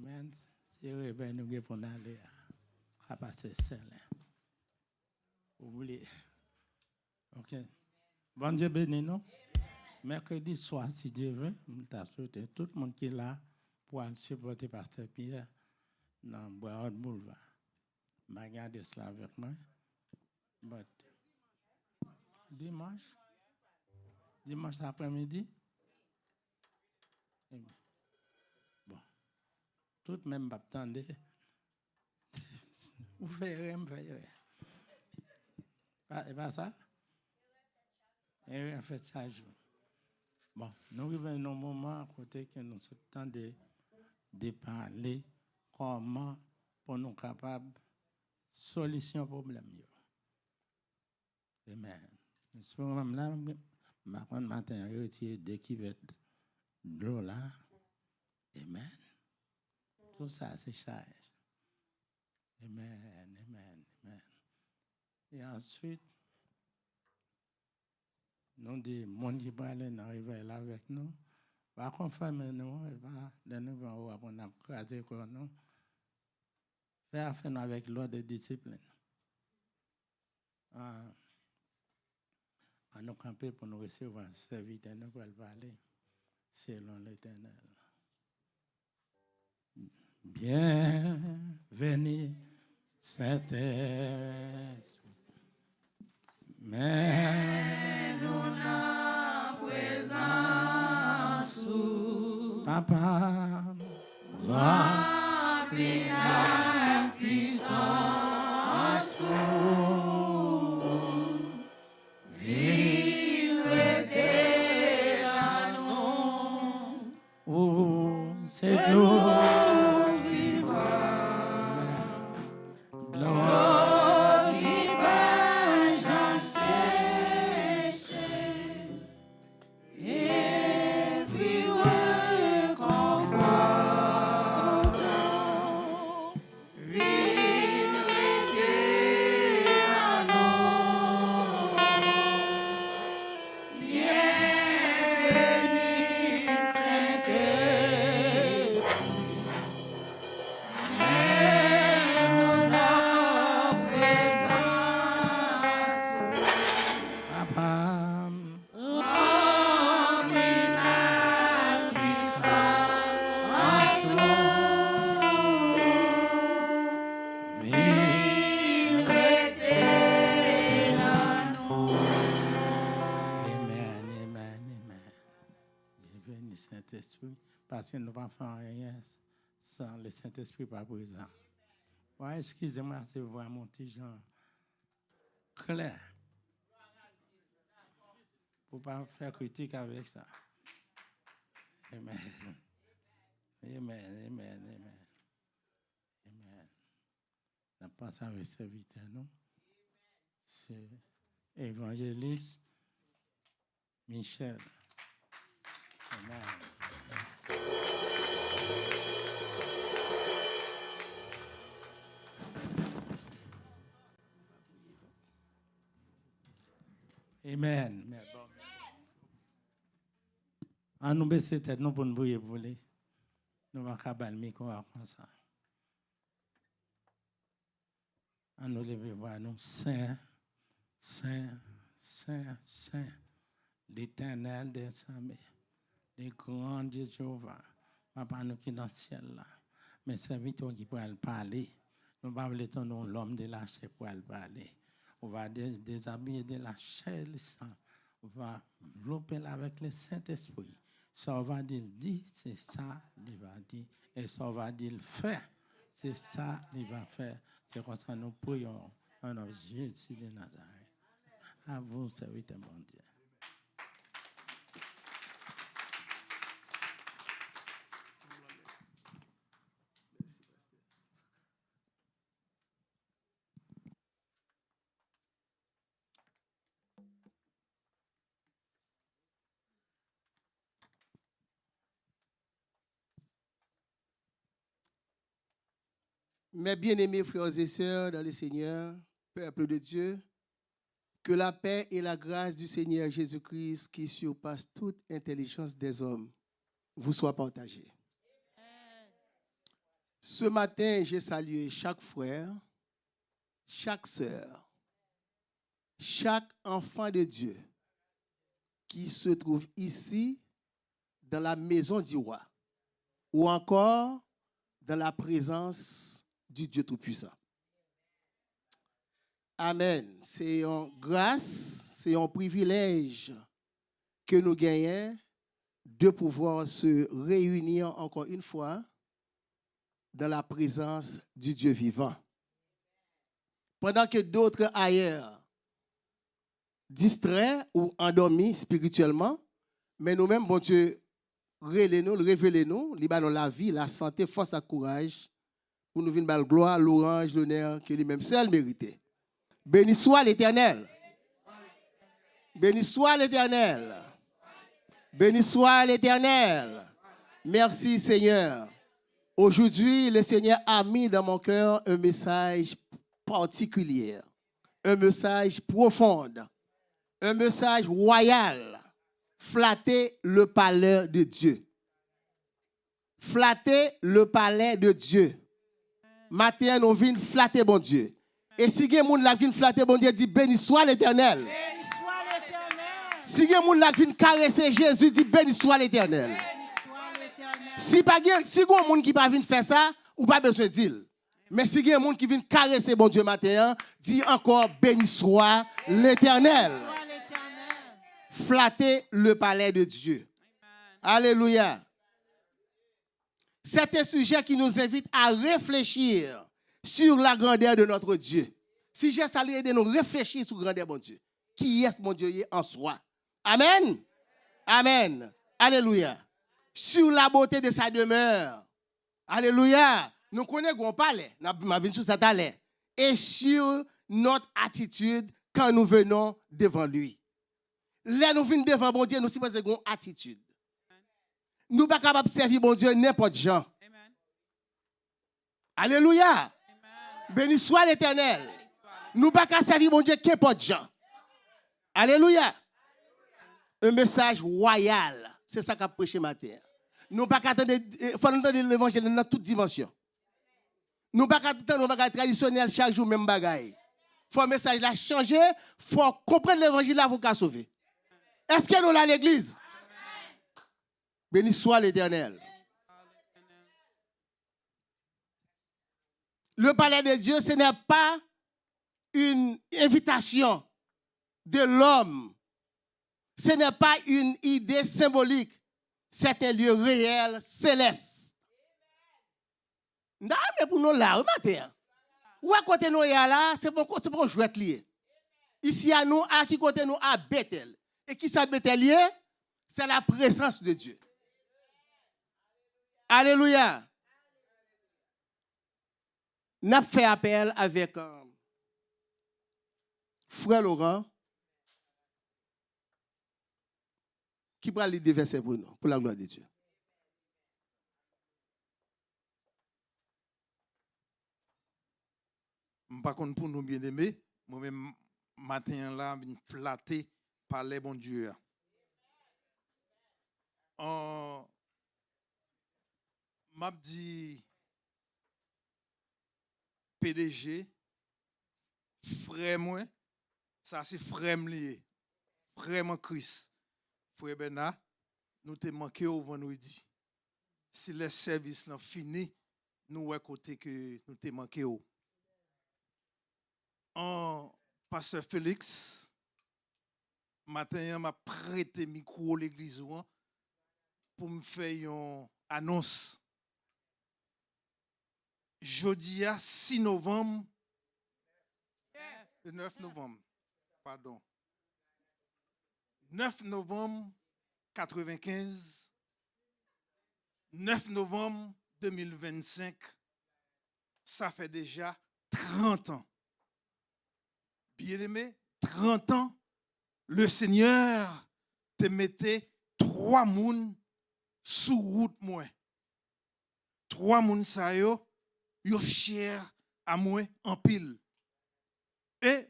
Amen. C'est réveil nous pour aller à passer seul. Oubliez. OK. Bon Dieu béni nous. Mercredi soir, si Dieu veut, nous t'assoutons tout le monde qui est là pour aller supporter Pasteur Pierre dans Bois Boulevard. Je vais regarder cela avec moi. But, dimanche après-midi. Bon, tout même pas attendre. Vous ferez, pas ça? Et en fait, ça joue. Bon, nous vivons un moment à côté que nous sommes en train de parler comment pour nous capables de solution au problème. Amen. Ce moment-là, je matin, retirer dès qu'il va de l'eau là. Amen. Tout ça, c'est charge. Amen, amen, amen. Et ensuite, nous disons, mon Dieu, arriver là avec nous. Va confirmer nous, et va de nous voir on a crasé quoi nous. Faire affaire avec l'ordre de discipline. À nous camper pour nous recevoir serviteur, nous pour parler selon l'Éternel. Bienvenue, Saint-Esprit. Mais nous la présence Papa, remplis la puissance. Vive à nous. Oh, c'est nous vivants. Gloire qui va j'en sécher. Esprit réconfortant. Vive à nous. Bienvenue, Saint-Esprit. Mets-nous la présence. Papa, remplis la puissance. Vive à nous. Amen, amen, amen. Bienvenue, Saint-Esprit, parce que nous ne pouvons pas faire rien sans le Saint-Esprit pas présent. Ouais, excusez-moi, c'est voir mon petit Jean clair. Pour ne pas faire critique avec ça. Amen. Amen, amen, amen. Amen. On passe avec serviteur, non? C'est évangéliste Michel. Amen. Amen. En nous baisser tête, nous pour nous bouiller pour les. Nous allons faire le micro comme ça. En nous lever voir nous. Saint, Saint, Saint, Saint. L'Éternel des armées. Les grands dieux Jéhovah. Papa nous qui est dans le ciel là. Mais serviteur qui pourrait parler. Nous ne pouvons pas ton nom l'homme de la chair pour parler. On va déshabiller de la chair le sang. On va envelopper avec le Saint-Esprit. Ça on va dire, c'est ça il va dire. Et ça on va dire, faire, c'est ça il va faire. C'est comme ça nous prions en nom de Jésus de Nazareth. À vous, serviteur mon Dieu. Mes bien-aimés frères et sœurs dans le Seigneur, peuple de Dieu, que la paix et la grâce du Seigneur Jésus-Christ qui surpasse toute intelligence des hommes vous soient partagées. Ce matin, j'ai salué chaque frère, chaque sœur, chaque enfant de Dieu qui se trouve ici dans la maison du roi ou encore dans la présence du Dieu Tout-Puissant. Amen. C'est une grâce, c'est un privilège que nous gagnons de pouvoir se réunir encore une fois dans la présence du Dieu vivant. Pendant que d'autres ailleurs, distraits ou endormis spirituellement, mais nous-mêmes, bon Dieu, révélez-nous, libérez-nous la vie, la santé, force et courage pour nous venir la gloire, l'orange, l'honneur que lui-même seul méritait. Béni soit l'Éternel. Béni soit l'Éternel. Béni soit l'Éternel. Merci Seigneur. Aujourd'hui, le Seigneur a mis dans mon cœur un message particulier, un message profond, un message royal. Flatter le palais de Dieu. Flatter le palais de Dieu. Matin, nous venons flatter bon Dieu. Et si quelqu'un qui vient flatter bon Dieu, dit béni soit l'Éternel. Béni soit l'Éternel. Si quelqu'un qui vient caresser Jésus, dit béni soit l'Éternel. Béni soit l'Éternel. Si quelqu'un qui ne vient faire ça, ou pas besoin de dire. Mais si quelqu'un qui vient caresser bon Dieu matin, dit encore béni soit l'Éternel. Flatter le palais de Dieu. Alléluia. C'est un sujet qui nous invite à réfléchir sur la grandeur de notre Dieu. Si j'ai salué de nous réfléchir sur la grandeur de mon Dieu. Qui est mon Dieu en soi? Amen. Amen. Alléluia. Sur la beauté de sa demeure. Alléluia. Nous connaissons qu'on parle. Nous avons sur ça talent. Et sur notre attitude quand nous venons devant lui. Là, nous venons devant bon Dieu, nous sommes une attitude. Nous ne sommes pas capables de servir bon Dieu n'importe gens. Alléluia. Amen. Béni soit l'Éternel. Nous ne sommes pas capables de servir bon Dieu n'importe gens. Alléluia. Un message royal. C'est ça qu'a prêché matin. Nous ne sommes pas capables de l'évangile dans toute dimension. Nous ne sommes pas capables de traditionnel chaque jour, même bagaille. Il faut un message là changer. Il faut comprendre l'évangile là pour qu'à sauver. Est-ce que nous l'avons l'église? Béni soit l'Éternel. Le palais de Dieu, ce n'est pas une invitation de l'homme. Ce n'est pas une idée symbolique. C'est un lieu réel, céleste. Non, mais pour nous là, au matin. Où à côté nous là, c'est pour jouer lié. Ici à nous, à qui côté nous, à Bethel. Et qui ça Bethel lié? C'est la présence de Dieu. Alléluia. N'a fait appel avec frère Laurent qui va lire des versets pour nous, pour la gloire de Dieu. Par contre, pour nous bien-aimés, moi-même, matin là, je suis flatté par les bons dieux. M'a dit PDG, frère moi, ça c'est frère lié, frère moi Christ. Frère Bernard, nous te manqué au vendredi. Si le service là fini, nous à côté que nous te manqué au. Pasteur Félix, matin m'a prêté micro à l'église pour me faire une annonce. Jeudi 6 novembre, le 9 novembre, pardon. 9 novembre 95, 9 novembre 2025, ça fait déjà 30 ans. Bien-aimé, 30 ans, le Seigneur te mettait 3 mouns sous route moi. 3 mouns ça yo cher à moi en pile. Et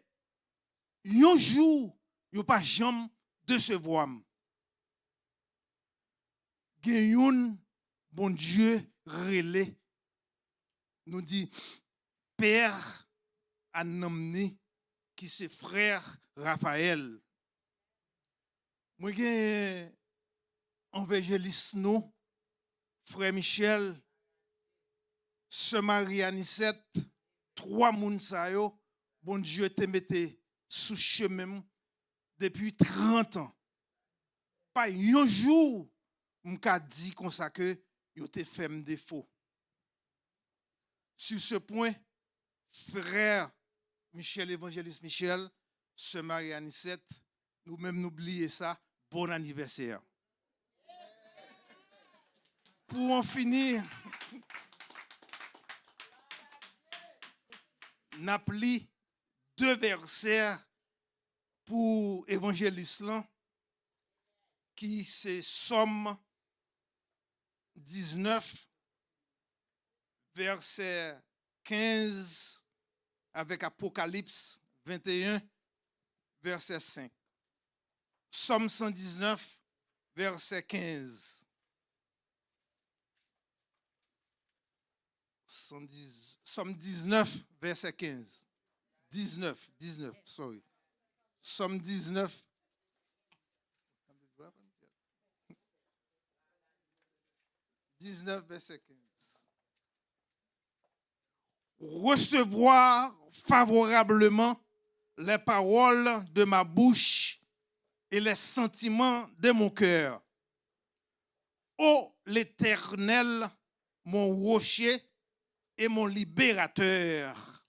un jour, yo pas jamais décevoir. Gen yon bon Dieu relé nous dit Père Anamni, qui c'est frère Raphaël. Moi, j'ai évangéliste, nous, frère Michel, ce Marie Anisette, 3 moun sa yo, bon Dieu te mette sous chemin depuis 30 ans. Pas un jour, m'ka dit comme ça que yo te fait me défaut. Sur ce point, frère Michel, évangéliste Michel, ce Marie Anisette, nous-mêmes n'oublions ça, bon anniversaire. Pour en finir, n'appli 2 versets pour évangéliste là, qui c'est Somme 19, verset 15, avec Apocalypse 21, verset 5. Somme 119, verset 15. Somme 19, verset 15. 19, sorry. Somme 19. Verset 15. Recevoir favorablement les paroles de ma bouche et les sentiments de mon cœur. Ô l'Éternel, mon rocher et mon libérateur.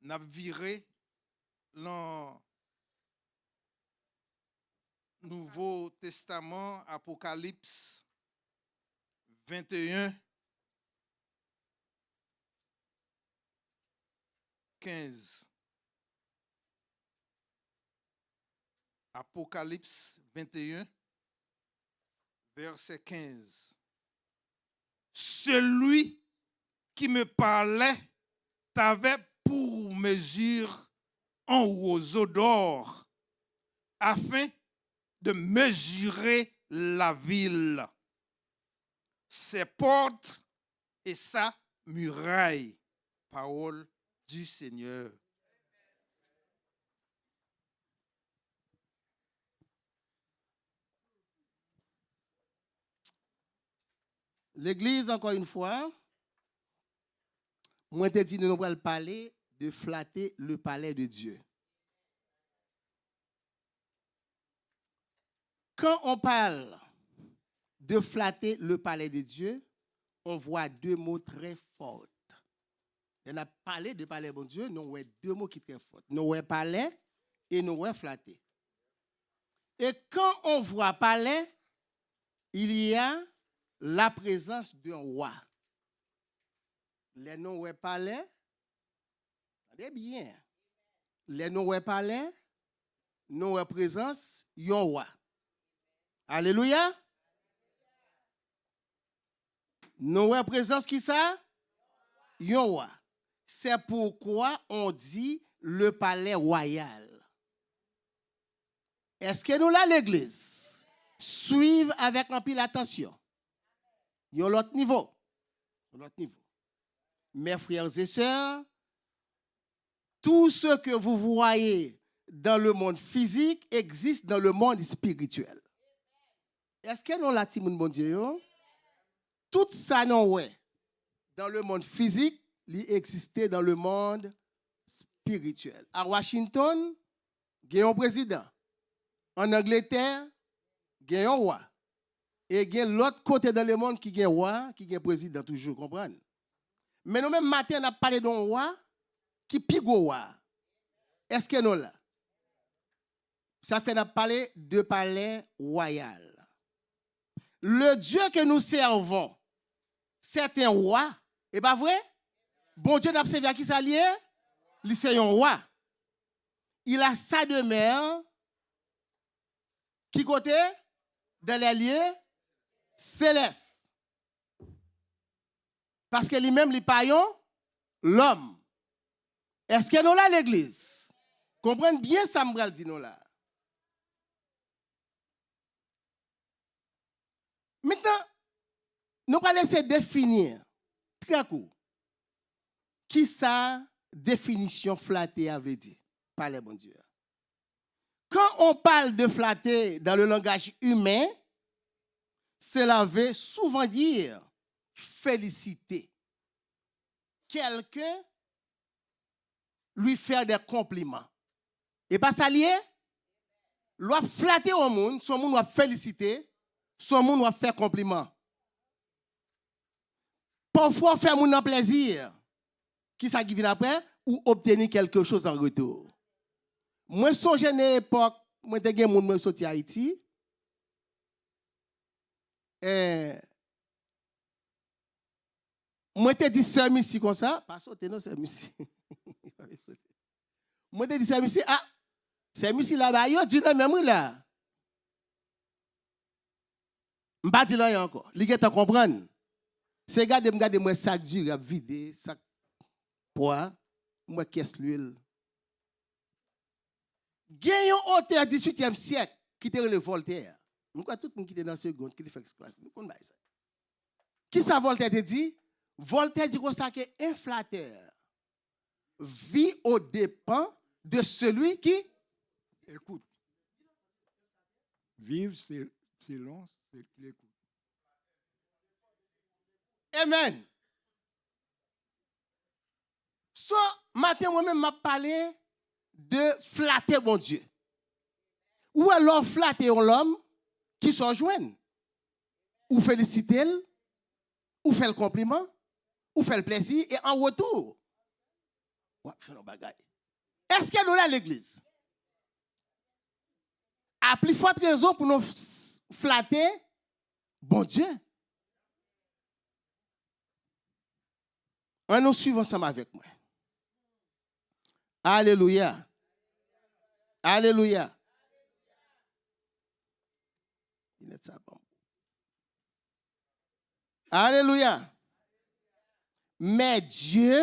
N'a viré dans Nouveau Testament, Apocalypse 21, 15. Apocalypse 21, verset 15. Celui qui me parlait avait pour mesure un roseau d'or afin de mesurer la ville, ses portes et sa muraille. Parole du Seigneur. L'église, encore une fois, moi, je te dis, nous allons parler de flatter le palais de Dieu. Quand on parle de flatter le palais de Dieu, on voit 2 mots très forts. On a parlé de palais de Dieu, nous avons 2 mots qui sont très forts. Nous avons palais et nous avons flatter. Et quand on voit palais, il y a la présence d'un roi. Les noms ouais palais, regardez bien. Les noms ouais palais, nous ouais présence d'un roi. Alléluia. Nous ouais présence qui ça? Un roi. C'est pourquoi on dit le palais royal. Est-ce que nous là l'église suivent avec un pile attention? Il y a l'autre niveau. Mes frères et sœurs, tout ce que vous voyez dans le monde physique existe dans le monde spirituel. Est-ce que nous l'avons dit, mon Dieu? Tout ça, non, ouais. Dans le monde physique, il existait dans le monde spirituel. À Washington, il y a un président. En Angleterre, il y a un roi. Et il y a l'autre côté dans le monde qui est un roi, qui est un président, toujours, comprenez? Mais nous, même matin, on a parlé d'un roi qui est plus gros roi. Est-ce que nous là? Ça fait qu'on a parlé de palais royal. Le Dieu que nous servons, c'est un roi. Et pas vrai? Bon Dieu n'a pas servi à qui ça lié? C'est un roi. Il a sa demeure. Qui côté? Dans les lieux célestes. Parce que lui-même, il paillon l'homme. Est-ce que nous là l'église? Comprenez bien ça, me dit nous là. Maintenant, nous allons laisser définir très court. Qui ça définition flatter avait dit par les bon Dieu? Quand on parle de flatter dans le langage humain, cela veut souvent dire féliciter. Quelqu'un lui faire des compliments. Et pas ça lié? L'on flatter au monde, son monde doit féliciter, son monde doit faire compliment. Parfois, faire mon en plaisir. Qui ça qui vient après? Ou obtenir quelque chose en retour. Moi, songe à une époque, moi, j'ai mon monde sorti à Haïti. Moi, j'ai dit sœur Missy comme ça. Pas sauter, non, sœur Missy. Moi, j'ai dit sœur Missy, ah, sœur Missy là-bas, yo, dis non, même là. Je ne vais pas dire là encore. Les gars, tu comprends? C'est regarder moi sac dur, vidé, sac poids, moi caisse l'huile. Gagnons auteur du 18e siècle qui était le Voltaire. Nous quoi tout le monde qui était dans ce seconde qui fait esclave. Nous connaissons ça. Qui ça Voltaire te dit? Voltaire dit comme ça que un flatteur vit aux dépens de celui qui écoute. Vivre selon ce qu'il écoute. Amen. So, matin, moi-même, m'a parlé de flatter mon Dieu. Ou alors flatter l'homme qui s'en joigne. Ou féliciter, ou faire le compliment, ou faire le plaisir, et en retour, est-ce que nous là l'église? A plus forte raison pour nous flatter, bon Dieu. On nous suit ensemble avec moi. Alléluia. Alléluia. Il est ça bon. Alléluia. Mais Dieu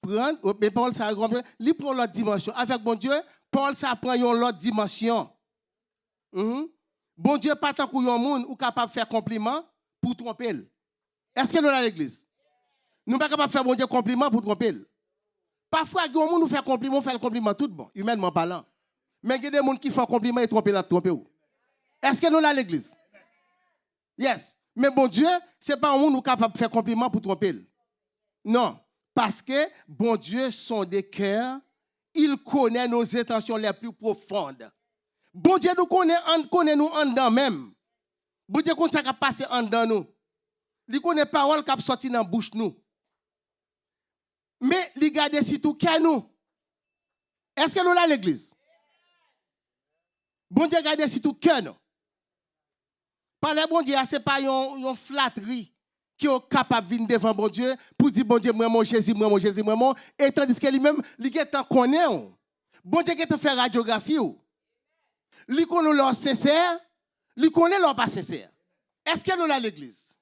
prend, mais Paul ça il prend l'autre dimension. Avec bon Dieu, Paul ça prend l'autre dimension. Bon Dieu pas tant que yon monde ou capable de faire compliment pour tromper. Est-ce que nous dans l'église? Nous ne sommes pas capables de faire bon Dieu compliment pour tromper. Parfois, il y a des gens qui font compliment, fait le compliment tout bon, humainement parlant. Mais il y a des gens qui font compliment et tromper. Est-ce que nous dans l'église? Yes. Mais bon Dieu, ce n'est pas un monde qui est capable de faire compliment pour tromper. Non. Parce que bon Dieu sont des cœurs, il connaît nos intentions les plus profondes. Bon Dieu nous connaît nous en dedans même. Bon Dieu connaît ça qui a passé en dedans nous. Il connaît les paroles qui ont sorti dans la bouche nous. Mais il garde surtout qu'à nous. Est-ce que nous là l'église? Bon Dieu garde surtout qu'à nous. Par le bon Dieu, ce n'est pas une flatterie qui est capable de venir devant bon Dieu pour dire bon Dieu, moi, mon Jésus, moi, mon Jésus, moi, mon. Et tandis que lui-même, il connaît. Bon Dieu qui te fait radiographie. Il connaît leur sincère, il connaît leur pas sincère. Est-ce que nous là l'église?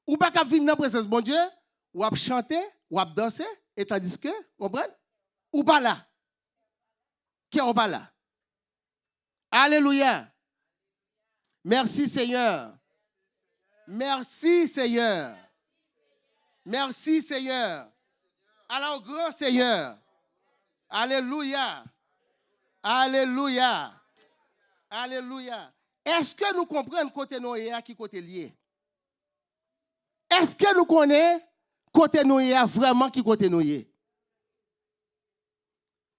Ou pas qu'à venir dans la présence de bon Dieu, ou à chanter, ou à danser, et tandis que, comprenez? Ou pas là. Qui est pas là? Alléluia. Merci Seigneur. Merci Seigneur. Merci Seigneur. Alors grand Seigneur. Alléluia. Alléluia. Alléluia. Est-ce que nous comprenons côté Noé qui côté lié? Est-ce que nous connaissons côté Noé vraiment qui côté Noé?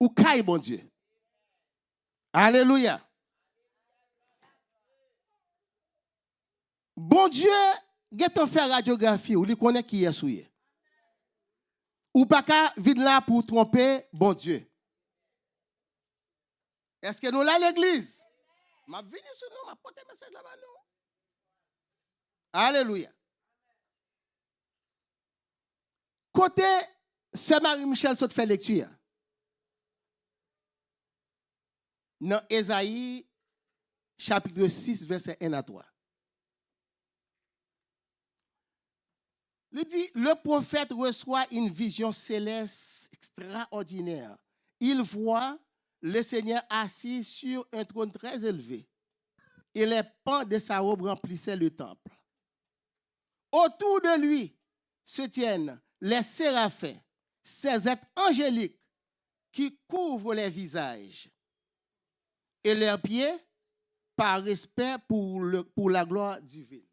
Ou caille bon Dieu? Alléluia. Bon Dieu, get en faire radiographie, ou il connaît qui est souillé. Ou pas qu'à venir là pour tromper bon Dieu. Est-ce que nous là l'église? Ma venir sur nous, ma porter message là-bas nous. Alléluia. Côté Sœur Marie-Michel saute fait lecture. Dans Ésaïe chapitre 6 verset 1 à 3. Il dit, le prophète reçoit une vision céleste extraordinaire. Il voit le Seigneur assis sur un trône très élevé. Et les pans de sa robe remplissaient le temple. Autour de lui se tiennent les séraphins, ces êtres angéliques qui couvrent les visages et leurs pieds par respect pour la gloire divine.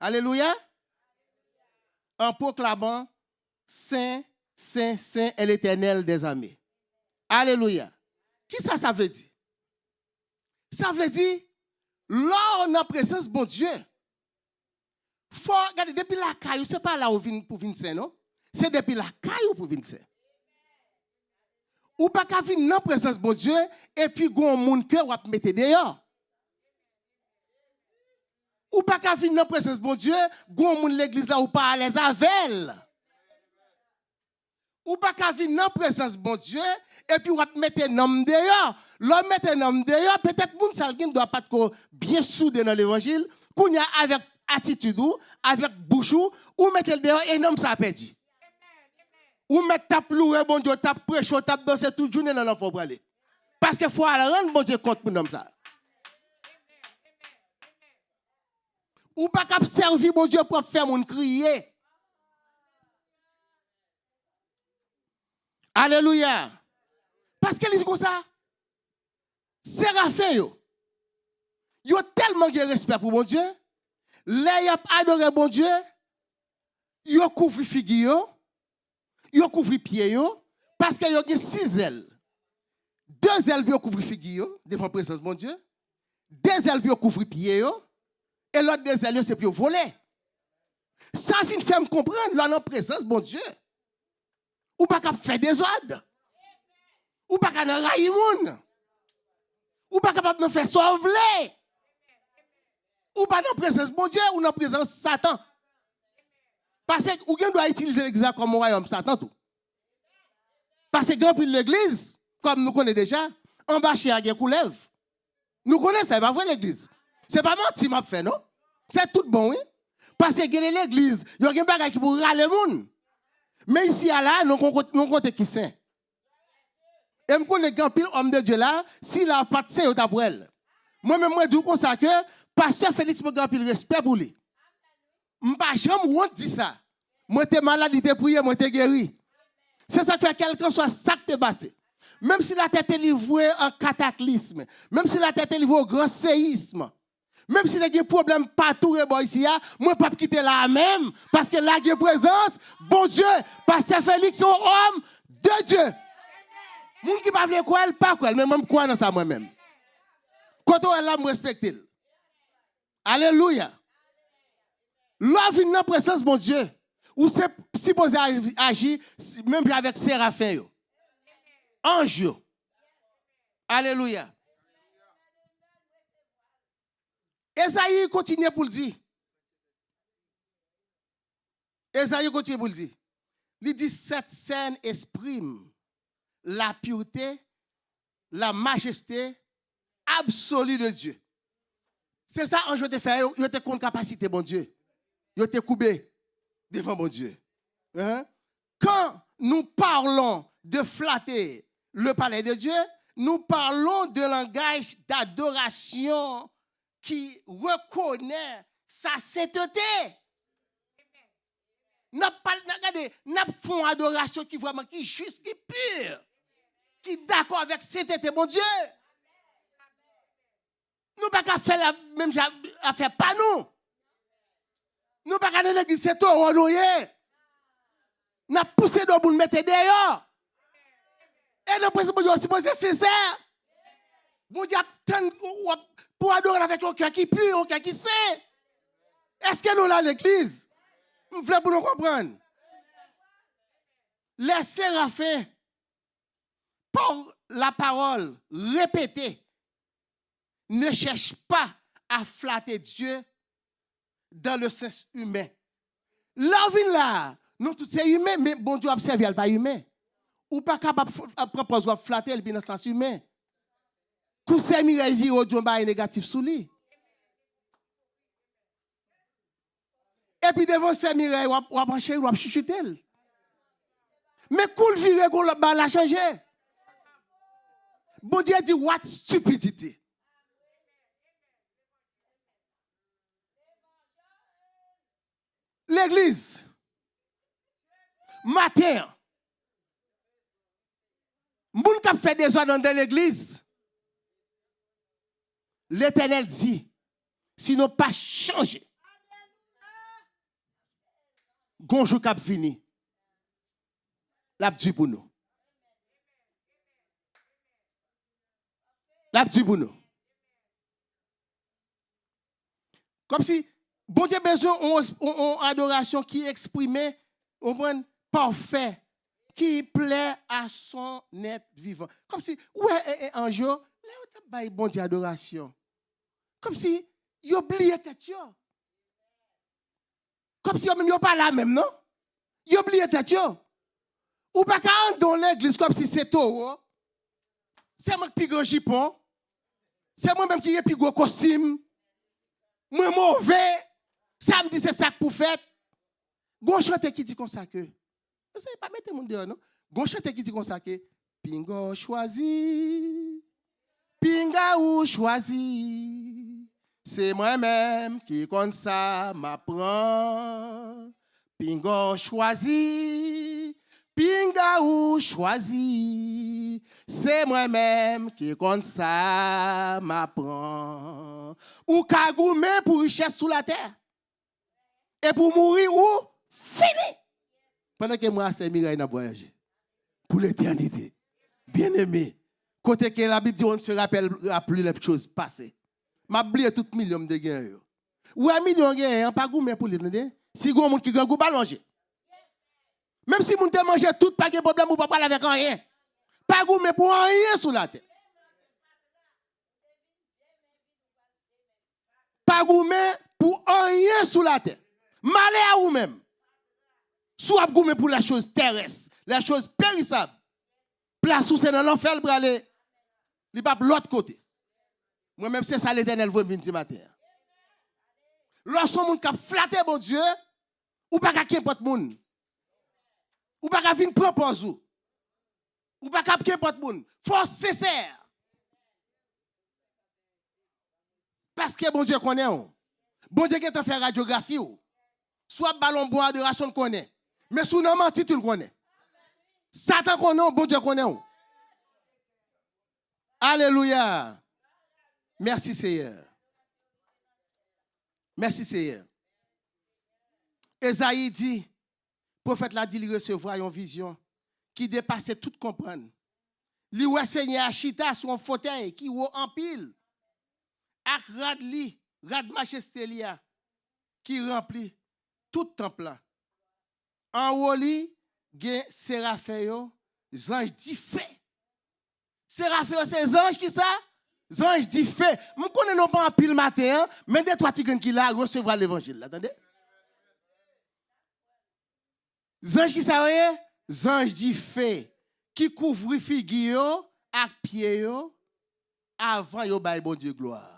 Alléluia. En proclamant Saint, Saint, Saint est l'Éternel des armées. Alléluia. Qui ça veut dire? Ça veut dire, là, on a présence de bon Dieu. Faut regarder, depuis la caillou, ce n'est pas là où vient pour venir saint, non? C'est depuis la caillou pour venir saint. Ou pas qu'à venir dans la présence de bon Dieu, et puis, gon moun que va mettre dehors. Ou pas qu'à venir dans la présence de bon Dieu, gon moun l'église là ou pas à l'aise avec elle. Ou pas qu'à venir dans la présence de bon Dieu, et puis, on va mettre un homme dehors. L'homme met un homme dehors, peut-être moun salgin doit pas être bien soudé dans l'évangile, qu'on y a avec attitude ou, avec bouche ou mettre le dehors, et un homme ça perdu. Ou mettre tape loué, bon Dieu, tape prêche, tape danser toute journée dans l'enfant pour aller. Parce qu'il faut aller rendre bon Dieu compte pour nous ça. Ou pas qu'à servir bon Dieu pour faire mon crier. Alléluia. Parce qu'elle dit comme ça. Séraphin, yo tellement de respect pour mon Dieu. Là, y a adoré bon Dieu. Yo couvre figure. Yo couvre pied. Parce que yo a 6 ailes. 2 ailes pour couvrir figure devant la présence de mon Dieu. 2 ailes pour couvrir pied. Et l'autre 2 ailes, c'est pour voler. Ça fin fait me comprendre, là, dans la présence de mon Dieu. Ou pas qu'à faire des ordres. Ou pas qu'à railler moun. Ou pas capable de faire sauver. Ou pas dans la présence de mon Dieu, ou dans la présence de Satan. Parce que ou doit utiliser l'église comme un royaume Satan tout. Parce que grand pile l'église, comme nous connaissons déjà, en bas chez Agé Coulev. Nous connaissons, c'est pas vrai l'église. C'est pas menti m'a fait non. C'est tout bon oui. Parce que l'église, il y a des bagages qui pour râler moun. Mais ici à là, nous comptons qui c'est. Et je connais grand pile homme de Dieu là, s'il a pas de saint au tabouel. Moi-même, moi, je dis comme ça que pasteur Félix me grand pile respect pour lui. Je ne pas jamais honte dire ça. Moi, t'es malade, t'es prié, moi, t'es guéri. C'est ça que fait quelqu'un soit ça que t'es passé. Même si la tête est livrée en cataclysme, même si la tête est livrée au grand séisme, même si il y a des problèmes partout ici, moi, pas quitter là même, parce que là, il y a présence, bon Dieu, pasteur Félix, c'est un homme de Dieu. Moun qui pas vle quoi elle pas quoi mais même quoi dans ça moi-même. Quand on est là me respecter. Alléluia. Là vient dans présence de mon Dieu. Ou c'est supposé agir même avec séraphin yo. Ange. Alléluia. Esaïe continue pour le dire. Esaïe continue pour le dire. Il dit cette scène exprime la pureté, la majesté absolue de Dieu. C'est ça, en je te fais, il te compte capacité, bon Dieu. Il te coupé devant mon Dieu. Hein? Quand nous parlons de flatter le palais de Dieu, nous parlons de langage d'adoration qui reconnaît sa sainteté. Nous faisons adoration qui vraiment qui est juste, qui est pure. Qui est d'accord avec sainteté, mon Dieu. Nous ne pouvons pas faire la même affaire, pas nous. Nous ne pouvons pas faire l'église, c'est tout, nous avons poussé dans le mettre dehors. Et nous sommes supposés être sincères. Mon Dieu, pour adorer avec un cœur qui pur, un cœur qui saint. Est-ce que nous, là, l'église, nous voulons pour nous comprendre? Les séraphins, par la parole répétée, ne cherchent pas à flatter Dieu dans le sens humain. La vie là, nous tous c'est humain, mais bon Dieu observe, elle pas humain. Ou pas capable de proposer de flatter, elle dans le sens humain. Tout ces mireilles vivent au Dieu négatif sous lui. Et puis devant ces mireilles, on va marcher, on va chuchoter. Mais cool virer, on va changer. Bon Dieu dit, what stupidity. l'église. Matin, moun qui fait des ordres dans l'église, l'Éternel dit, si nous pas changé, gonjou cap fini, l'a dit pour nous. L'a dit pour nous. Comme si, bon Dieu besoin d'une adoration qui exprimait, parfait, qui plaît à son être vivant. Comme si, ouais, un jour, là, on a bon Dieu adoration. Comme si, il oubliait tête. Comme si, il pas là même, non? Il oubliait tête. Ou pas quand dans l'église, comme si c'est tout. C'est moi qui ai grand jupon. C'est moi-même qui ai plus gros costume. Moi mauvais. Samedi, c'est ça pour fête. Gon chante qui dit comme ça que. Vous savez pas mettre mon dehors, non? Gon chante qui dit comme ça que. Pingo choisi. Pinga ou choisi. C'est moi-même qui comme ça m'apprend. Pingo choisi. Pinga ou choisi, c'est moi-même qui compte ça m'apprend. Ou kagoumé pour richesse sous la terre. Et pour mourir ou fini. Pendant que moi, c'est Mireille n'a voyagé. Pour l'éternité. Bien aimé. Côté que la Bible dit, on ne se rappelle plus les choses passées. M'a oublié tout million de gains. Ou un million de gains, pas goumé pour l'éternité. Si vous avez un qui gagne, vous pas manger. Même si vous te mangez tout, pas de problème, vous ne pouvez pas parler avec rien. Pas goût, mais pour rien sous la tête. Pas goût, mais pour rien sous la tête. Malé à vous-même. Soit goût, mais pour la chose terrestre, la chose périssable. Place où c'est dans l'enfer, pour aller. Il pas de l'autre côté. Moi-même, c'est ça l'Éternel veut venir ce matin. Lorsque vous avez flatté, mon Dieu, ou pas qu'à n'importe monde. Ou pas qu'à venir proposer. Ou pas qu'à n'importe monde. Force sincère. Parce que bon Dieu connaît. Bon Dieu qui t'a fait radiographie. Soit ballon bois de ration connaît. Mais sous non menti, tu le connais. Satan connaît, bon Dieu connaît. Alléluia. Merci Seigneur. Merci Seigneur. Esaïe dit, prophète l'a dit, il recevra une vision qui dépassait tout comprendre. Li wè Seigneur Chita sur un fauteuil qui wè en pile. Ak rad majesté lia qui remplit tout temple là. En haut li gen séraphin ange di fè. Séraphin c'est ange qui ça? Ange di fè. M'm connais non pas en pile matin, mais des trois tigres qui là recevra l'évangile. Attendez? Ange qui ça voyez? Ange di fè qui couvre figure ak pied yo avant yo bay bon Dieu gloire.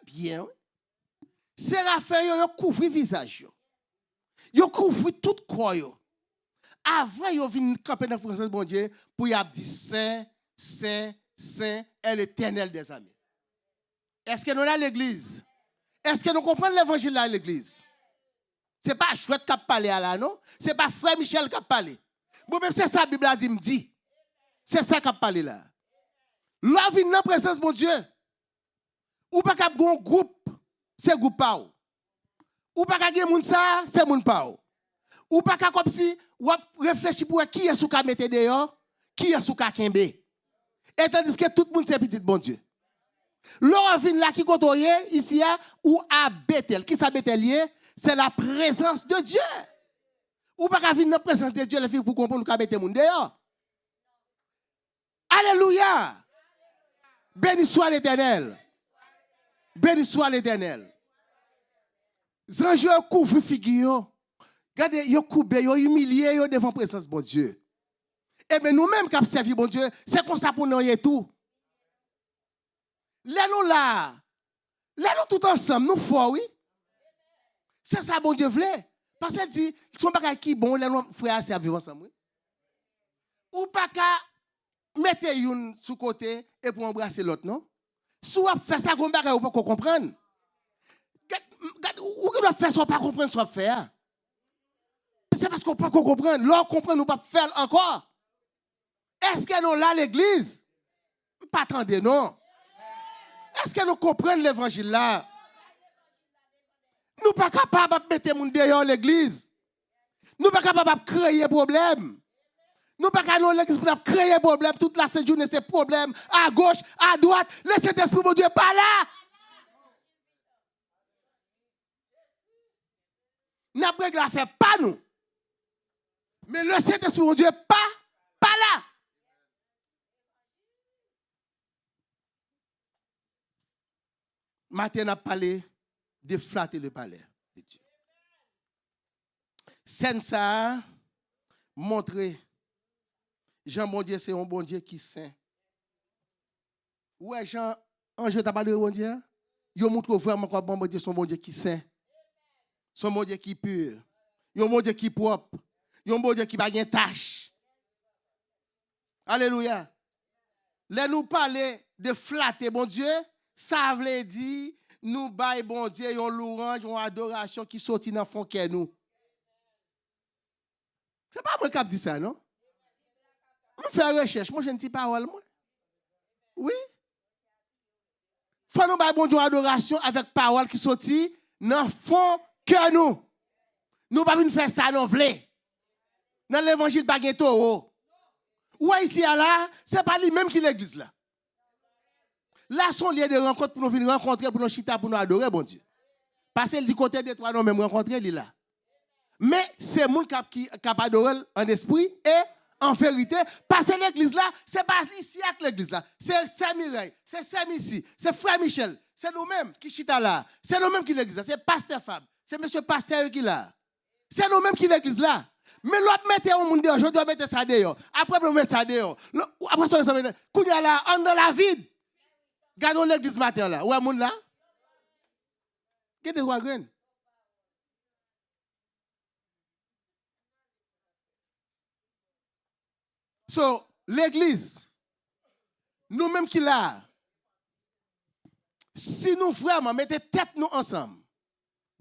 Bien, oui. Séraphin yo couvre visage yo. Yo couvre tout corps yo. Avant yo vinn camper dans présence bon Dieu pour y a dit saint, saint, saint est l'Éternel des armées. Est-ce que nous là l'église? Est-ce que nous comprenons l'évangile là à l'église? C'est pas chouette qui a parlé à là non, c'est pas frère Michel qui a parlé. Bon même c'est ça la Bible a dit me dit. C'est ça qui a parlé là. Là vinn dans présence bon Dieu. Ou pas qu'à un groupe, c'est groupe pa ou. Ou pas qu'à gen moun ça, c'est moun pa ou. Ou pas qu'à comme si ou réfléchir pour qui est sous ka mette dehors, qui est sous ka kembe. Et tandis que tout le monde c'est petit bon Dieu. L'on vient là qui côtoyer ici ou à Bethel. Qui ça Bethel lié? C'est la présence de Dieu. Ou pas qu'à venir dans la présence de Dieu les filles pour comprendre ka mette moun dehors. Alléluia. Béni soit l'Éternel. Béni soit l'Éternel. Zange couvre figure. Regardez, yo coupé, yo humilié yo devant présence bon Dieu. Et bien nous-mêmes qui avons servi bon Dieu, c'est comme ça pour nous et tout. Laisse-nous là. Laisse-nous tout ensemble, nous fort, oui. C'est ça bon Dieu voulait. Parce qu'il dit, son bagage qui bon, laisse-nous frères servir ensemble, oui. Ou pas qu'à mettre une sous côté et pour embrasser l'autre, non? Soit faire ça comme bagage ou pas comprendre. Ou doit faire ça pas comprendre soit faire. C'est parce qu'on peut comprendre. L'on comprend, nous pas faire encore. Est-ce que nous là l'église? Pas attendez, non. Est-ce que nous comprenons l'évangile là? Nous pas capables de mettre les gens dehors l'église. Nous pas capables de créer problème. Nous pas capables de l'église pour créer problème. Toute la journée, c'est problème. À gauche, à droite. Le Saint-Esprit, mon Dieu, pas là. Nous avons réglé l'affaire, pas nous. Mais le Saint-Esprit, mon Dieu, pas là. Matin, on a parlé de flatter le palais de Dieu. Scène ça montrer Jean, bon Dieu, c'est un bon Dieu qui saint. Ouais, Jean, Ange t'a parlé de bon Dieu. Il montre vraiment quoi bon Dieu, son bon Dieu qui saint. Son bon Dieu qui pur. Un bon Dieu qui propre. Un bon Dieu qui n'a pas de tâche. Alléluia. Là, nous parler de flatter, bon Dieu, ça veut dire, nous baillons, bon Dieu, une louange, une adoration qui sortit dans le fond de nous. Ce n'est pas moi qui dis ça, non? Je fais une recherche, moi, j'ai une petite parole, moi. Oui. Faut nous baillons, bon Dieu, une adoration avec parole qui sortit dans le fond de nous. Nous ne pouvons pas faire ça, non, vle. Dans l'évangile, pas de taureau. Ouais, ici, là, ce n'est pas lui-même qui l'église, là. Là, son lieu de rencontre pour nous venir rencontrer, pour nous chita, pour nous adorer, bon Dieu. Parce que du côté des trois, nous même rencontrer, il est là. Mais c'est le monde qui a adoré en esprit et en vérité. Parce que l'église là, c'est pas ici avec l'église là. C'est Saint-Mireille, c'est Saint-Missi, c'est Frère Michel. C'est nous-mêmes qui chita là. C'est nous-mêmes qui l'église là. C'est Pasteur Fab. C'est monsieur Pasteur qui là. C'est nous-mêmes qui l'église là. Mais l'autre mettez au monde dehors, je dois mettre ça dehors. Après, vous mettez ça dehors. Après, ça va mettre. Quand il y a là, on dans la vide. Gardons l'église matin là. Où est le monde là? Qui est des rois graines? So, l'église, nous-mêmes qui là, si nous vraiment mettons tête nous ensemble,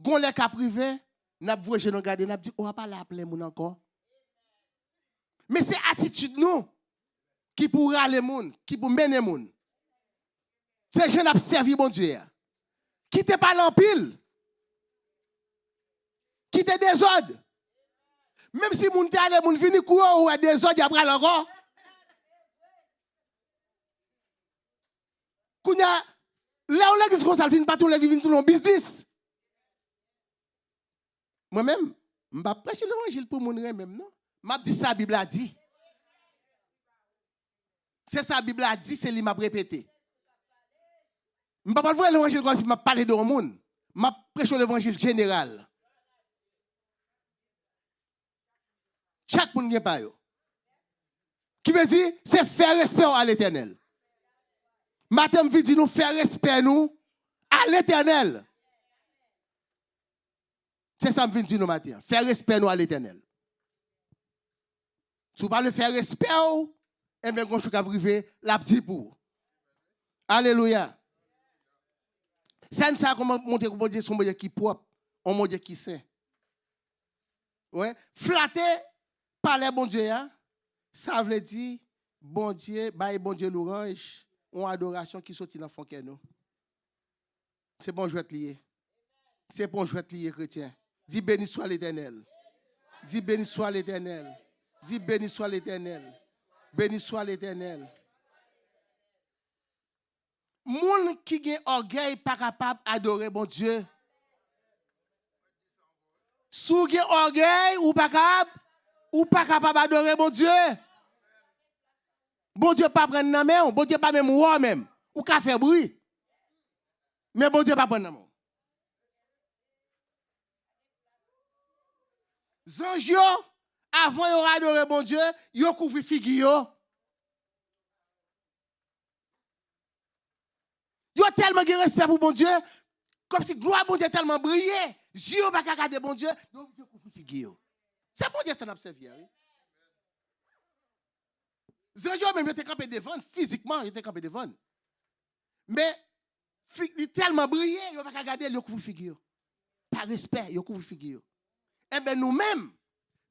gon les cas privés, n'a pas nous garder, n'a dit on va pas l'appeler moun encore. Mais c'est attitude nous qui pour râler moun, qui pour mener moun. C'est gens n'a servi bon Dieu. Quittez pas l'empile. Quittez désordre. Même si moun te allé moun vini courir ou désordre après encore. Kounya là où l'église comme ça fin pas tout l'église tout le business. Moi-même, je ne vais pas prêcher l'évangile pour mon même, non? Je dis ça, la Bible a dit. C'est ça, la Bible a dit, c'est lui qui m'a répété. Je ne vais pas voir l'évangile comme si je parle de monde. Je prêche l'évangile général. Chaque monde n'est pas yo. Qui veut dire, c'est faire respect à l'Éternel. Matin, je dis nous faire respect nous à l'Éternel. C'est ça que je viens de dire nous matin. Faire respect nous à l'Éternel. Si vous parlez de faire respect, et bien, quand je suis arrivé, la petite pour. Alléluia. C'est ça qu'on montre que Dieu son Dieu qui est propre, un Dieu qui est saint. Ouais. Flatter par les bon Dieu, ça veut dire, bon Dieu, bon Dieu l'orange, une adoration qui sortit dans le fond de nous. C'est bon, je vais te lier. C'est bon, je vais te lier, chrétien. Dis béni soit l'Éternel. Dis béni soit l'Éternel. Dis béni soit l'Éternel. Béni soit l'Éternel. Moun qui a orgueil pas capable d'adorer bon Dieu. Sou qui a orgueil ou pas capable d'adorer bon Dieu. Bon Dieu pas prendre la main, bon Dieu pas même roi même, ou ka faire bruit. Mais bon Dieu pas prendre la main. Zanjo, avant yon adorer bon Dieu, yon couvre figure. Yon tellement de respect pour bon Dieu, comme si gloire bon Dieu tellement brillé, yeux pas regarder bon Dieu, donc yon couvre figure. C'est bon Dieu ça n'a servi. Zanjo même était campé devant, physiquement il était campé devant. Mais il tellement brillé, yon pas regarder, yon couvre figure. Par respect, yon couvre figure. Eh bien, nous-mêmes,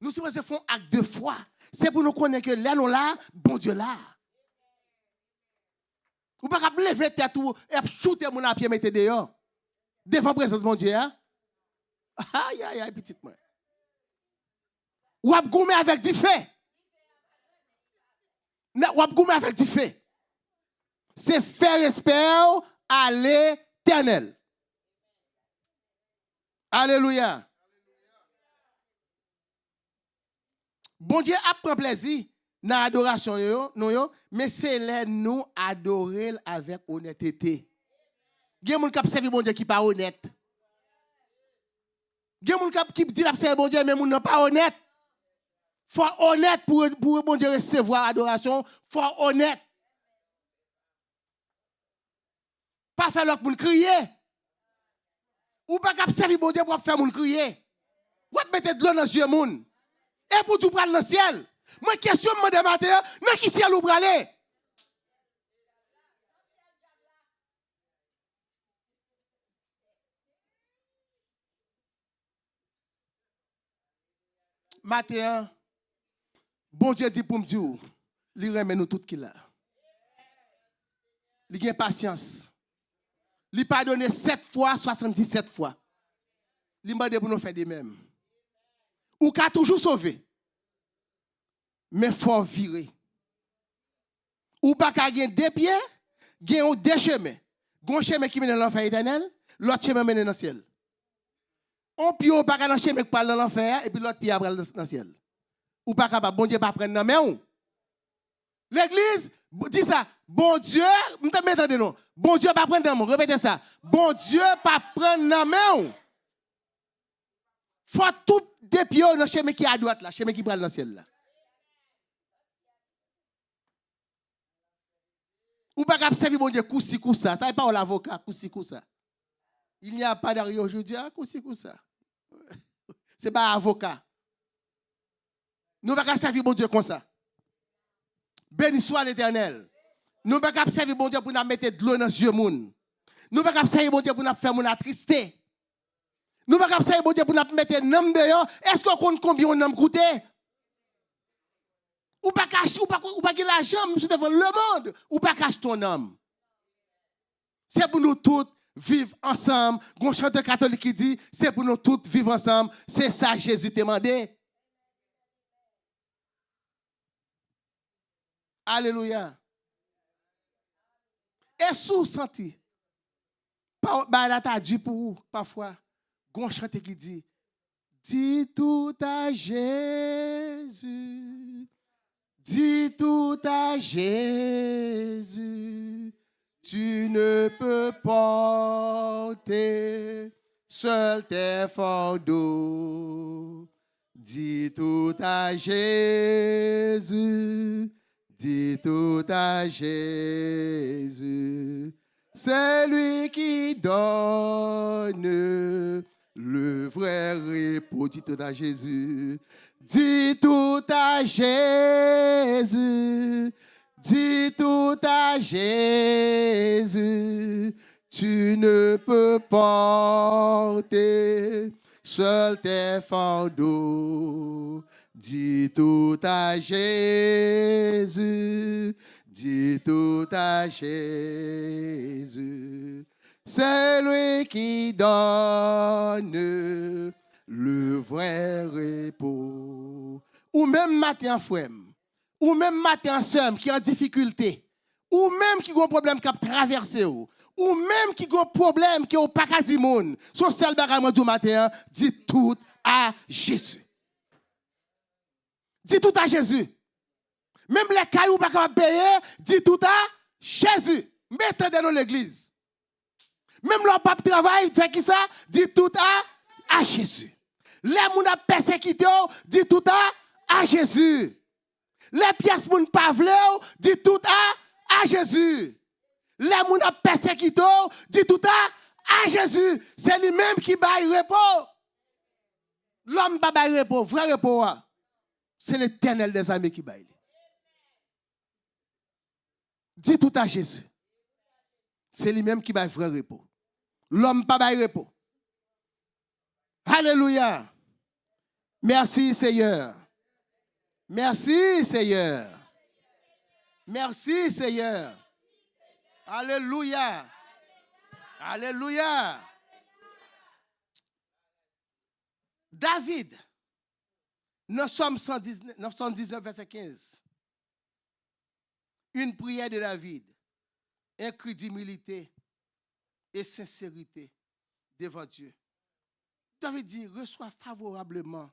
Nous sommes faire un acte de foi. C'est pour nous connaître que là, nous là, bon Dieu là. Ou pas qu'à lever tête et shooter mon à pied, mettre dehors. Devant la présence de mon Dieu. Hein? Aïe, aïe, aïe, petite moi. Ou à gommer avec du fait. Ou à gommer avec du fait. C'est faire espère à l'Éternel. Alléluia. Bon Dieu apprend plaisir dans l'adoration, mais c'est là nous adorer avec honnêteté. Il y a des gens qui servent bon Dieu qui pas honnête. Il y a des gens qui disent qu'ils servent bon Dieu, mais ils ne sont pas honnêtes. Il faut être honnête pour bon Dieu recevoir l'adoration. Il faut être honnête. Pas faire l'autre pour crier. Ou pas qu'à servir bon Dieu pour faire mon crier. Ou mettre de l'eau dans les yeux moun. Et pour tout prendre dans le ciel. Moi question madame matin, dans qui ciel ou aller? Matin, bon Dieu dit pour me dire, il remet nous tout qui là. Il a patience. Il pardonne 7 fois, 77 fois. Il m'a dit pour nous faire des mêmes. Ou qu'a toujours sauvé. Mais il faut virer. Ou pas qu'à gagner 2 pieds, gagner 2 chemins. Un chemin qui mène dans l'enfer éternel, l'autre chemin mène dans le ciel. On pied ou pas dans le chemin qui parle dans l'enfer, et puis l'autre pied après dans le ciel. Ou pas capable, bon Dieu pas prendre dans main. L'église dit ça, bon Dieu, m'entendez non? Bon Dieu pas prendre dans main, répétez ça. Bon Dieu pas prendre dans main. Faut tout des pieds dans le chemin qui est à droite là, chemin qui prend dans le ciel là. Ou pas capable servir bon Dieu coussi ça, ça n'est pas l'avocat coussi ça. Il n'y a pas d'arrière aujourd'hui, coussi ça. C'est pas avocat. Nous pas capable servir bon Dieu comme ça. Béni soit l'Éternel. Nous pas capable servir bon Dieu pour nous mettre de l'eau dans les yeux moun. Nous pas capable servir bon Dieu pour nous faire mon attrister. Nous pas capable servir bon Dieu pour nous mettre nom dehors. Est-ce qu'on compte combien on a coûté? Ou pas cacher, ou pas l'argent, monsieur devant le monde, ou pas cacher ton âme. C'est pour nous tous vivre ensemble. Un chanteur catholique qui dit, c'est pour nous tous vivre ensemble. C'est ça Jésus t'a demandé. Alléluia. Et sous senti, bah t'as dit pour vous, parfois, un chanteur qui dit, dis tout à Jésus. Dis tout à Jésus, tu ne peux porter seul tes fardeaux. Dis tout à Jésus, dis tout à Jésus. C'est lui qui donne le vrai repos. Dis tout à Jésus. Dis tout à Jésus, dis tout à Jésus, tu ne peux porter seul tes fardeaux. Dis tout à Jésus, dis tout à Jésus, c'est lui qui donne le vrai repos. Ou même matin frère, ou même matin soeur qui est en difficulté, ou même qui a un problème qui a traversé, ou même qui a un problème qui n'a pas qu'à dire monde, son seul bagage du matin, dit tout à Jésus. Dis tout à Jésus. Même les cailloux pas capable payer, dis tout à Jésus. Mettez dans l'église. Même leur pape travail, fait qui ça? Dis tout à Jésus. Les gens qui persécuté, dit tout à Jésus. Les pièces pour ne pas vouloir, dit tout à Jésus. Les gens qui persécuté, dit tout à Jésus. C'est lui-même qui baille repos. L'homme ne baille repos, vrai repos. C'est l'Éternel des armées qui baille. Dis tout à Jésus. C'est lui-même qui baille vrai repos. L'homme ne baille repos. Alléluia. Merci, Seigneur. Merci, Seigneur. Merci, Seigneur. Alléluia. Alléluia. David, nous sommes 919, verset 15. Une prière de David, incrédulité et sincérité devant Dieu. David dit, reçois favorablement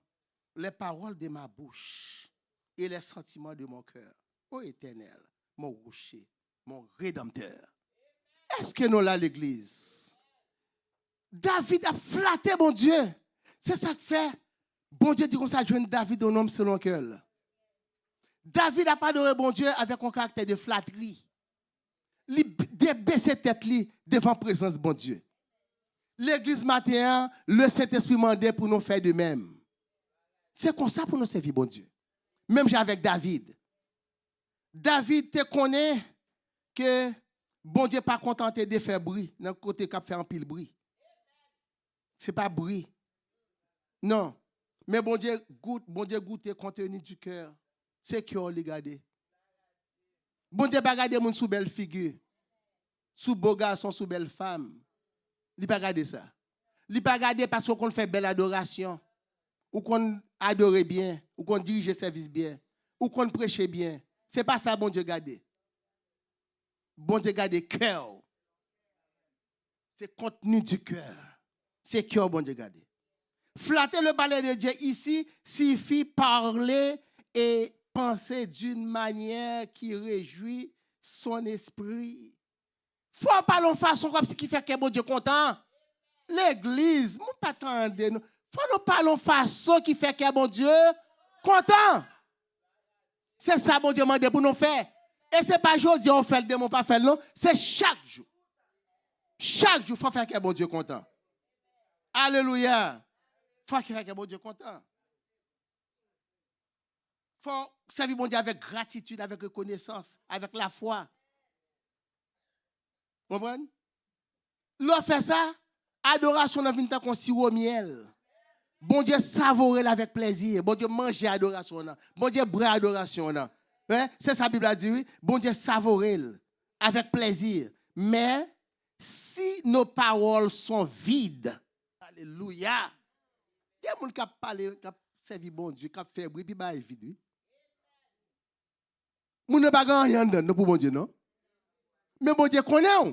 les paroles de ma bouche et les sentiments de mon cœur. Ô Éternel, mon rocher, mon rédempteur. Est-ce que nous là l'église? David a flatté mon Dieu. C'est ça que fait. Bon Dieu dit qu'on s'adjoint David un homme selon cœur. David n'a pas adoré bon Dieu avec un caractère de flatterie. Il baissait tête devant la présence de bon Dieu. L'église matin, le Saint-Esprit mandait pour nous faire de même. C'est comme ça pour nous servir bon Dieu. Même avec David. David te connaît que bon Dieu n'est pas contenté de faire bruit. Dans le côté qui fait un pile bruit. Ce n'est pas bruit. Non. Mais bon Dieu goûte le contenu du cœur. C'est cœur le garder. Bon Dieu pas garder mon sous belle figure. Sous beau garçon, sous belle femme. Il pas garder ça. Il pas garder parce qu'on fait belle adoration. Ou qu'on adore bien, ou qu'on dirige le service bien, ou qu'on prêche bien. C'est pas ça bon Dieu garder. Bon Dieu garder cœur. C'est contenu du cœur. C'est cœur bon Dieu garder. Flatter le palais de Dieu ici signifie parler et penser d'une manière qui réjouit son esprit. Faut pas l'en façon comme ce qui fait que bon Dieu content. L'église, nous pas attendre nous. Faut nous parler en façon qui fait que bon Dieu content. C'est ça bon Dieu m'a dit pour nous faire. Et c'est pas aujourd'hui on fait le démon pas faire non, c'est chaque jour. Chaque jour faut faire que bon Dieu content. Alléluia. Faut faire que bon Dieu content. Faut servir bon Dieu avec gratitude, avec reconnaissance, avec la foi. Vous comprenez? L'on fait ça, adoration dans une temps qu'on sirop au miel. Bon Dieu savourer avec plaisir. Bon Dieu manger adoration. Bon Dieu boire adoration. Hein? C'est ça la Bible a dit, oui. Bon Dieu savourer avec plaisir. Mais si nos paroles sont vides, alléluia. Il y a des gens qui parlent, qui servent bon Dieu, qui fait bruit, puis ils vide. Oui. Nous ne pas rien dedans pour bon Dieu, non? Mais bon Dieu connaît. Vous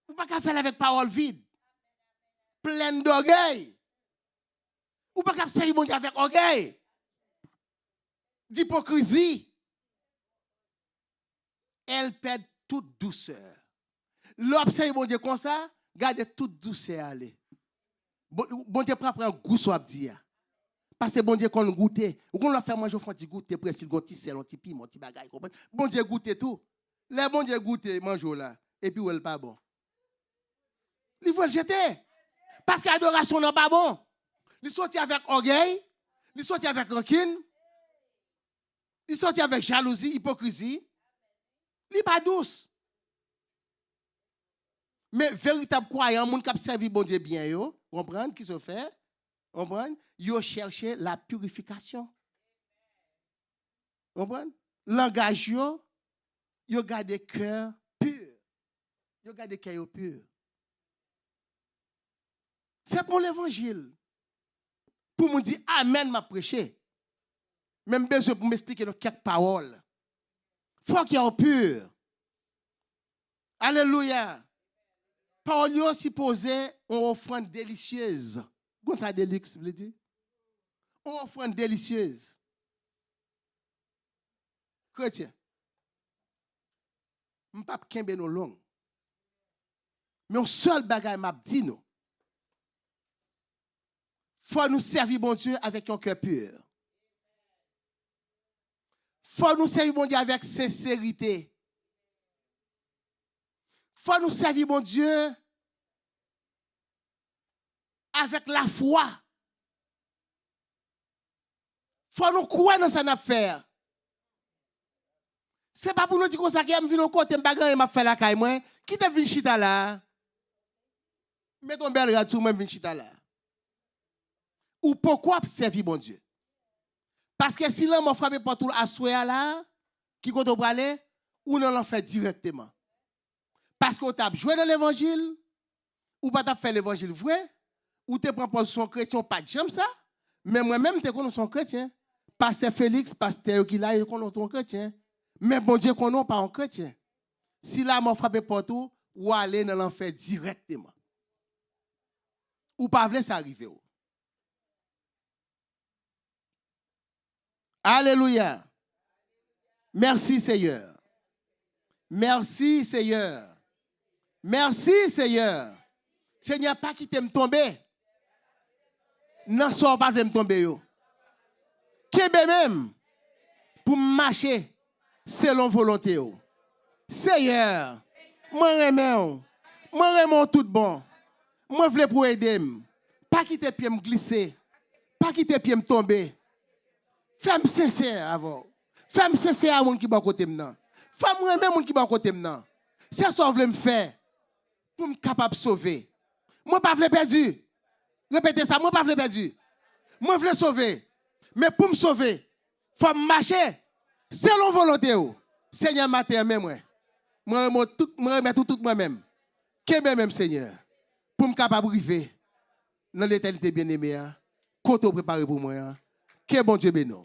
ne pouvez pas faire avec parole vide. Pleine d'orgueil. Vous ne pouvez pas servir bon Dieu avec orgueil. D'hypocrisie. Elle perd toute douceur. L'observe bon Dieu comme ça, gardez toute douceur aller. Bon Dieu prend un goût sur dire. Parce que bon Dieu qu'on goûter, ou qu'on leur fait manger un petit goûter presque il gonti sel, un petit piment, un petit bagaille, comprendre. Bon Dieu goûter tout. Les bon Dieu goûter manger là et puis elle pas bon. Il faut le jeter. Parce que l'adoration n'est pas bon. Il sortit avec orgueil, il sortit avec rancune, il sortit avec jalousie, hypocrisie. Il n'est pas douce. Mais véritable croyant, moun qui servi bon Dieu bien yo, comprendre qui se fait, comprendre, yo chercher la purification. Comprendre? Langage yo garder cœur pur. Yo garder cœur pur. C'est pour l'évangile. Pour me dire amen m'a prêché. Même besoin pour m'expliquer quelques paroles. Faut qu'il y ait pur. Alléluia. Parole yo supposé une offrande délicieuse. Comment ça déluxe veut dire? Une offrande délicieuse. Chrétien. M'pa kembe no long. Mais un seul bagage m'a dit nous. Faut nous servir bon Dieu avec un cœur pur. Faut nous servir bon Dieu avec sincérité. Faut nous servir bon Dieu avec la foi. Faut nous croire dans ça n'a faire. C'est pas pour nous dire comme ça qui aime venir au côté m'bagay m'a fait la caille moi. Qui te vinn chita là? Mets ton bel ratou même vinn chita là. ou pourquoi servir bon Dieu. Parce que si l'homme a frappé par tout à souhait là, qui compte au aller, ou non l'en fait directement. Parce qu'on t'a joué dans l'évangile, ou pas t'a fait l'évangile vrai, ou t'es prend position chrétien, pas de j'aime ça, mais moi-même, t'es qu'on son chrétien. Pasteur Félix, pasteur qui là, qu'on son chrétien. Mais bon Dieu, qu'on n'a pas un chrétien. Si l'homme a frappé par tout, ou aller dans l'enfer directement. Ou pas voulez ça arriver. Alléluia. Merci Seigneur. Merci Seigneur. Merci Seigneur. Seigneur, pas quitter me tomber. Non, sort pas de me tomber. Yo. Kebe même pour marcher selon volonté. Yo. Seigneur, moi remets tout bon. Moi vle pour aider. Pas quitter pied me glisser. Pas quitter pied me tomber. Femme sincère avant. Femme sincère à mon qui ba côté maintenant. Femme remè mon qui ba côté maintenant. C'est ça que je veux me faire pour me capable sauver. Moi pas vle perdu. Répétez ça, moi pas vle perdu. Moi vle sauver. Mais pour me sauver, faut marcher selon volonté. Seigneur matin même moi. Moi remets tout moi-même. Kebe même Seigneur pour me capable arriver dans l'éternité bien-aimée. Côté préparé pour moi. Que bon Dieu bénisse.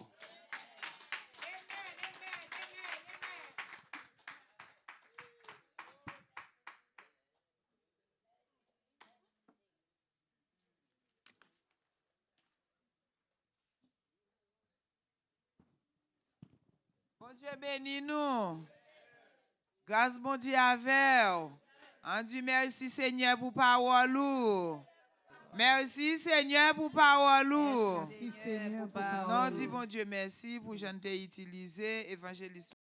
Bon Dieu bénis nous. Grâce bon Dieu avec. On dit merci Seigneur pour parole. Merci Seigneur pour parole. Merci Seigneur pour Non, dit bon Dieu merci pour j'en t'ai utilisé évangéliste.